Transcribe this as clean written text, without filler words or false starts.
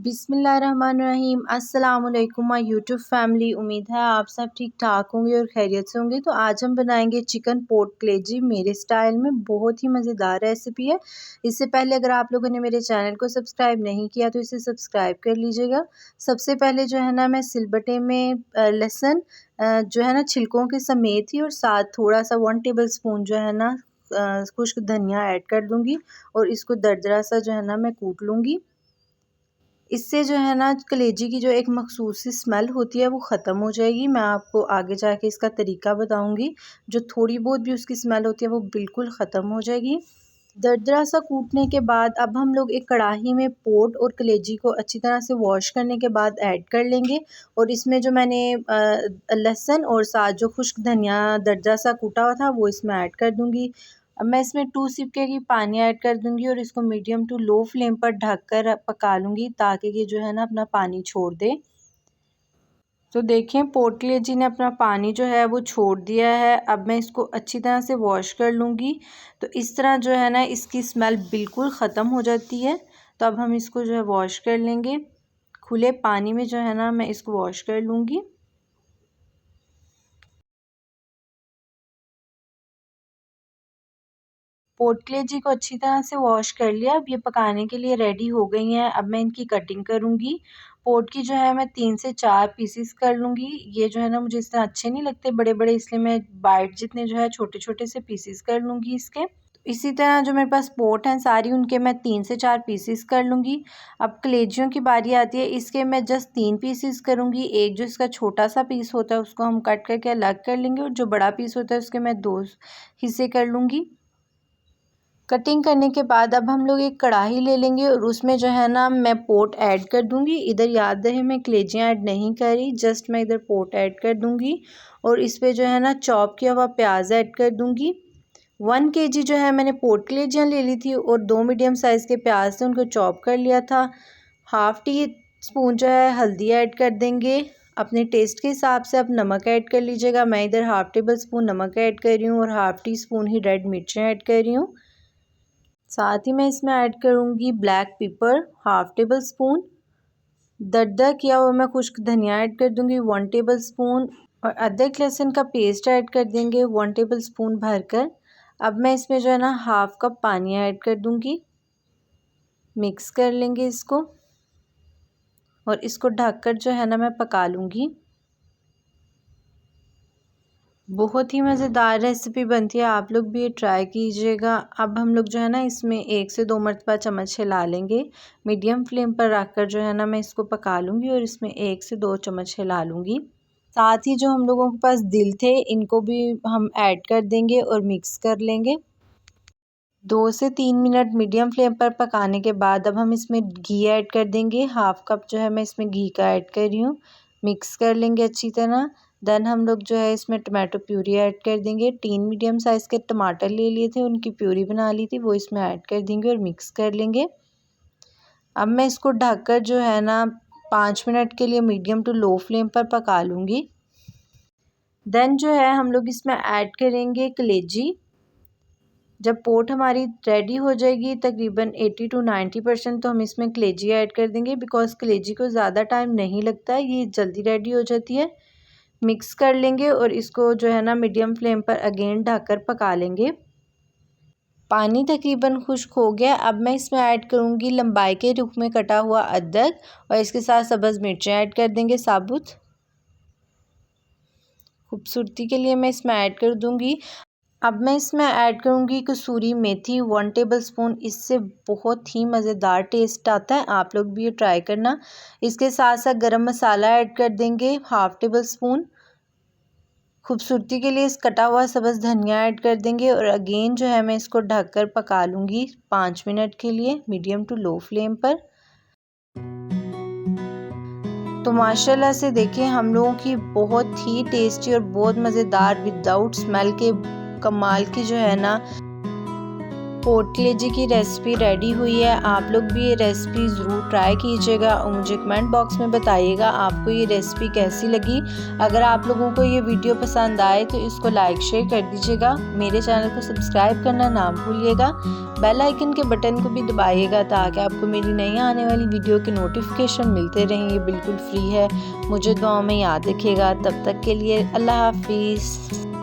बिस्मिल्लाहिर्रहमानिर्रहीम। अस्सलाम वालेकुम माय यूट्यूब फैमिली। उम्मीद है आप सब ठीक ठाक होंगे और खैरियत से होंगे। तो आज हम बनाएंगे चिकन पोर्क कलेजी मेरे स्टाइल में। बहुत ही मज़ेदार रेसिपी है। इससे पहले अगर आप लोगों ने मेरे चैनल को सब्सक्राइब नहीं किया तो इसे सब्सक्राइब कर लीजिएगा। सबसे पहले जो है ना मैं सिलबट्टे में लहसुन जो है ना छिलकों के समेत ही और साथ थोड़ा सा 1 टेबल स्पून जो है ना खुश्क धनिया ऐड कर दूँगी और इसको दरदरा सा जो है ना मैं कूट लूँगी। इससे जो है ना कलेजी की जो एक मखसूस सी स्मेल होती है वो ख़त्म हो जाएगी। मैं आपको आगे जाके इसका तरीका बताऊंगी। जो थोड़ी बहुत भी उसकी स्मेल होती है वो बिल्कुल ख़त्म हो जाएगी। दरदरा सा कूटने के बाद अब हम लोग एक कढ़ाई में पोर्क और कलेजी को अच्छी तरह से वॉश करने के बाद ऐड कर लेंगे और इसमें जो मैंने लहसुन और साथ जो खुश्क धनिया दरदरा सा कूटा हुआ था वो इसमें ऐड कर दूंगी। अब मैं इसमें 2 सिरके की पानी ऐड कर दूंगी और इसको मीडियम टू लो फ्लेम पर ढककर पका लूँगी ताकि ये जो है ना अपना पानी छोड़ दे। तो देखें पोर्क कलेजी ने अपना पानी जो है वो छोड़ दिया है। अब मैं इसको अच्छी तरह से वॉश कर लूँगी। तो इस तरह जो है ना इसकी स्मेल बिल्कुल ख़त्म हो जाती है। तो अब हम इसको जो है वॉश कर लेंगे। खुले पानी में जो है ना मैं इसको वॉश कर लूँगी। पोर्क कलेजी को अच्छी तरह से वॉश कर लिया। अब ये पकाने के लिए रेडी हो गई हैं। अब मैं इनकी कटिंग करूँगी। पोर्क की जो है मैं 3 से 4 पीसेस कर लूँगी। ये जो है ना मुझे इस तरह अच्छे नहीं लगते बड़े बड़े, इसलिए मैं बाइट जितने जो है छोटे छोटे से पीसेस कर लूँगी इसके। इसी तरह जो मेरे पास पोर्क हैं सारी उनके मैं 3 से 4 पीसेस कर लूँगी। अब कलेजियों की बारी आती है। इसके मैं जस्ट 3 पीसेस करूँगी। एक जो इसका छोटा सा पीस होता है उसको हम कट करके अलग कर लेंगे और जो बड़ा पीस होता है उसके मैं 2 हिस्से कर लूँगी। कटिंग करने के बाद अब हम लोग एक कढ़ाई ले लेंगे और उसमें जो है ना मैं पोर्क ऐड कर दूंगी। इधर याद रहे मैं कलेजियाँ ऐड नहीं करी, जस्ट मैं इधर पोर्क ऐड कर दूंगी और इस पे जो है ना चॉप किया हुआ प्याज ऐड कर दूंगी। 1 kg जो है मैंने पोर्क कलेजियाँ ले ली थी और 2 मीडियम साइज़ के प्याज थे उनको चॉप कर लिया था। हाफ़ टी स्पून जो है हल्दी ऐड कर देंगे। अपने टेस्ट के हिसाब से आप नमक ऐड कर लीजिएगा। मैं इधर हाफ़ टेबल स्पून नमक ऐड कर रही हूँ और हाफ़ टी स्पून ही रेड मिर्चें ऐड कर रही हूँ। साथ ही मैं इसमें ऐड करूँगी black pepper half table spoon. दरदरा किया हुआ मैं खुश्क धनिया ऐड कर दूँगी 1 टेबल स्पून और अदरक लहसुन का पेस्ट ऐड कर देंगे 1 टेबल स्पून भरकर। अब मैं इसमें जो है ना हाफ़ कप पानी ऐड कर दूँगी। मिक्स कर लेंगे इसको और इसको ढककर जो है ना मैं पका लूँगी। बहुत ही मज़ेदार रेसिपी बनती है, आप लोग भी ये ट्राई कीजिएगा। अब हम लोग जो है ना इसमें 1 से 2 मरतबा चम्मच हिला लेंगे। मीडियम फ्लेम पर रखकर जो है ना मैं इसको पका लूँगी और इसमें 1 से 2 चम्मच हिला लूँगी। साथ ही जो हम लोगों के पास दिल थे इनको भी हम ऐड कर देंगे और मिक्स कर लेंगे। 2 से 3 मिनट मीडियम फ्लेम पर पकाने के बाद अब हम इसमें घी ऐड कर देंगे। हाफ़ कप जो है मैं इसमें घी का ऐड कर रही हूँ। मिक्स कर लेंगे अच्छी तरह। देन हम लोग जो है इसमें टमाटो प्यूरी ऐड कर देंगे। 3 मीडियम साइज़ के टमाटर ले लिए थे, उनकी प्यूरी बना ली थी, वो इसमें ऐड कर देंगे और मिक्स कर लेंगे। अब मैं इसको ढककर जो है ना 5 मिनट के लिए मीडियम टू लो फ्लेम पर पका लूँगी। देन जो है हम लोग इसमें ऐड करेंगे कलेजी। जब पोर्क हमारी रेडी हो जाएगी तकरीबन 80 to 90% तो हम इसमें कलेजी ऐड कर देंगे बिकॉज़ कलेजी को ज़्यादा टाइम नहीं लगता है, ये जल्दी रेडी हो जाती है। मिक्स कर लेंगे और इसको जो है ना मीडियम फ्लेम पर अगेन ढककर पका लेंगे। पानी तकरीबन खुश्क हो गया। अब मैं इसमें ऐड करूँगी लंबाई के रुख में कटा हुआ अदरक और इसके साथ सब्ज़ मिर्चें ऐड कर देंगे साबुत। खूबसूरती के लिए मैं इसमें ऐड कर दूँगी। अब मैं इसमें ऐड करूँगी कसूरी मेथी 1 टेबल स्पून। इससे बहुत ही मज़ेदार टेस्ट आता है, आप लोग भी ये ट्राई करना। इसके साथ साथ गरम मसाला ऐड कर देंगे हाफ़ टेबल स्पून। खूबसूरती के लिए इस कटा हुआ सब्ज़ धनिया ऐड कर देंगे और अगेन जो है मैं इसको ढककर पका लूँगी 5 मिनट के लिए मीडियम टू लो फ्लेम पर। तो माशाल्लाह से देखिए हम लोगों की बहुत ही टेस्टी और बहुत मज़ेदार विदाउट स्मेल के कमाल की जो है ना पोट कलेजी की रेसिपी रेडी हुई है। आप लोग भी ये रेसिपी ज़रूर ट्राई कीजिएगा और मुझे कमेंट बॉक्स में बताइएगा आपको ये रेसिपी कैसी लगी। अगर आप लोगों को ये वीडियो पसंद आए तो इसको लाइक शेयर कर दीजिएगा। मेरे चैनल को सब्सक्राइब करना ना भूलिएगा। बेल आइकन के बटन को भी दबाइएगा ताकि आपको मेरी नई आने वाली वीडियो के नोटिफिकेशन मिलते रहें। ये बिल्कुल फ्री है। मुझे दुआ में याद रखिएगा। तब तक के लिए अल्लाह हाफिज़।